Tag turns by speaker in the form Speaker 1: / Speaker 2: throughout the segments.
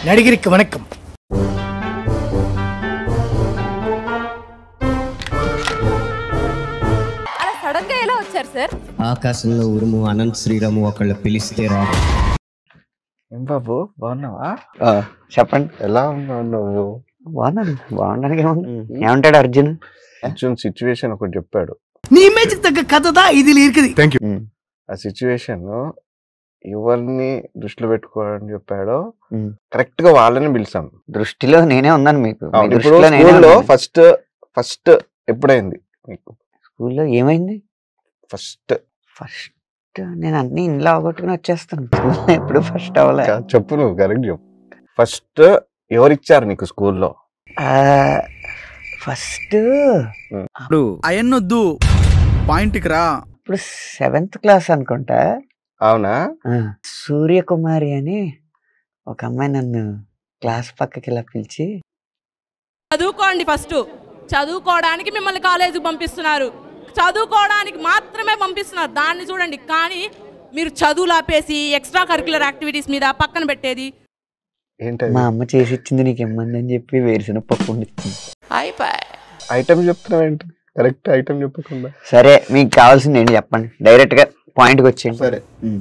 Speaker 1: நடிகருக்கு வணக்கம்.
Speaker 2: అలా సడన్ గా ఎలా వచ్చారు సార్?
Speaker 3: ఆకాశంలో ఉరుము అనంత్ శ్రీరాము ఒకళ్ళ పిలిస్తే రాదు.
Speaker 4: ఏం బాబు బాగున్నావా?
Speaker 5: చెప్పండి.
Speaker 4: ఎలా ఉన్నావు నువ్వు?
Speaker 5: బాగున్నానికి ఏమంటాడు అర్జున్?
Speaker 4: సిచ్యువేషన్ ఒకటి చెప్పాడు.
Speaker 1: నీ ఇమేజ్ తగ్గ కథదా ఇది இருக்குது.
Speaker 4: ఆ సిచ్యువేషన్ ఎవరిని దృష్టిలో పెట్టుకోవాలని చెప్పాడో కరెక్ట్ గా వాళ్ళని పిలిచాం.
Speaker 5: దృష్టిలో నేనే ఉన్నాను మీకు.
Speaker 4: స్కూల్లో ఫస్ట్ ఎప్పుడైంది మీకు?
Speaker 5: స్కూల్లో ఏమైంది?
Speaker 4: ఫస్ట్
Speaker 5: నేను అన్ని ఇంట్లో అవగొట్టుకుని వచ్చేస్తాను. ఎప్పుడు ఫస్ట్ అవ్వలే.
Speaker 4: చెప్పు, నువ్వు కరెక్ట్ చెప్పు. ఫస్ట్ ఎవరిచ్చారు నీకు స్కూల్లో?
Speaker 5: ఫస్ట్
Speaker 6: అయన్నొద్దు, పాయింట్కి రా.
Speaker 5: ఇప్పుడు 7th క్లాస్ అనుకుంటా.
Speaker 4: అవునా?
Speaker 5: సూర్యకుమారి అని ఒక అమ్మాయి నన్ను క్లాస్ పక్కకి ఇలా పిలిచి,
Speaker 2: చదువుకోండి, ఫస్ట్ చదువుకోవడానికి మిమ్మల్ని కాలేజీకి పంపిస్తున్నారు, చదువుకోవడానికి మాత్రమే పంపిస్తున్నారు, దాన్ని చూడండి. కానీ మీరు చదువులు ఆపేసి ఎక్స్ట్రా కరిక్యులర్ యాక్టివిటీస్ మీద పక్కన పెట్టేది.
Speaker 5: మా అమ్మ చేసి ఇచ్చింది నీకు ఇమ్మంది అని చెప్పి వేరుసిన పప్పు వండిచ్చింది.
Speaker 4: ఐటమ్ చెప్తున్నావు ఏంటి? కరెక్ట్ ఐటమ్ చెప్పకుండా.
Speaker 5: సరే, మీకు కావాల్సింది ఏంటి చెప్పండి, డైరెక్ట్ గా పాయింట్ కి వచ్చేయండి.
Speaker 4: సరే,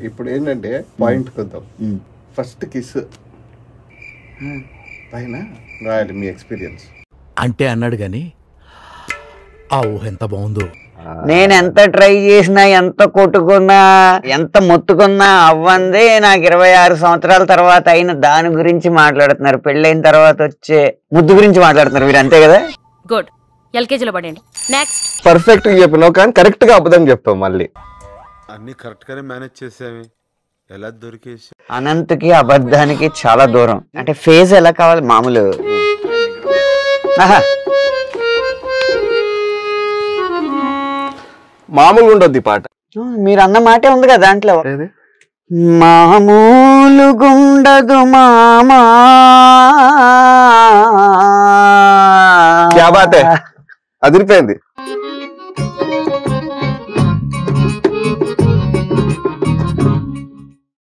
Speaker 4: ఇప్పుడు ఏంటంటే పాయింట్ కొద్దాం. ఫస్ట్ కిస్ పైన రాయాలి మీ ఎక్స్పీరియన్స్
Speaker 6: అంటే అన్నాడు గాని ఆ ఊహ ఎంత బాగుందో.
Speaker 5: నేను ఎంత ట్రై చేసినా, ఎంత కొట్టుకున్నా, ఎంత మొత్తుకున్నా అవ్వందే. నాకు 26 సంవత్సరాల తర్వాత అయిన దాని గురించి మాట్లాడుతున్నారు. పెళ్ళైన తర్వాత వచ్చే ముద్దు గురించి మాట్లాడుతున్నారు మీరు, అంతే కదా?
Speaker 2: గుడ్, ఎల్కేజీలో పడండి. నెక్స్ట్.
Speaker 4: పర్ఫెక్ట్ గా చెప్పినావు కానీ కరెక్ట్ గా అబద్ధం చెప్పావు. మళ్ళీ
Speaker 7: అన్ని కరెక్ట్ గానే మేనేజ్ చేసావి. ఎలా దొరికేసి?
Speaker 5: అనంతకి అబద్ధానికి చాలా దూరం. అంటే ఫేజ్ ఎలా కావాలి? మామూలు
Speaker 4: మామూలుగా ఉండొద్ది పాట.
Speaker 5: మీరు అన్న మాటే ఉంది కదా దాంట్లో. మామూలు గుండదు మామా.
Speaker 4: క్యా బాత్ హై, అదిరిపోయింది.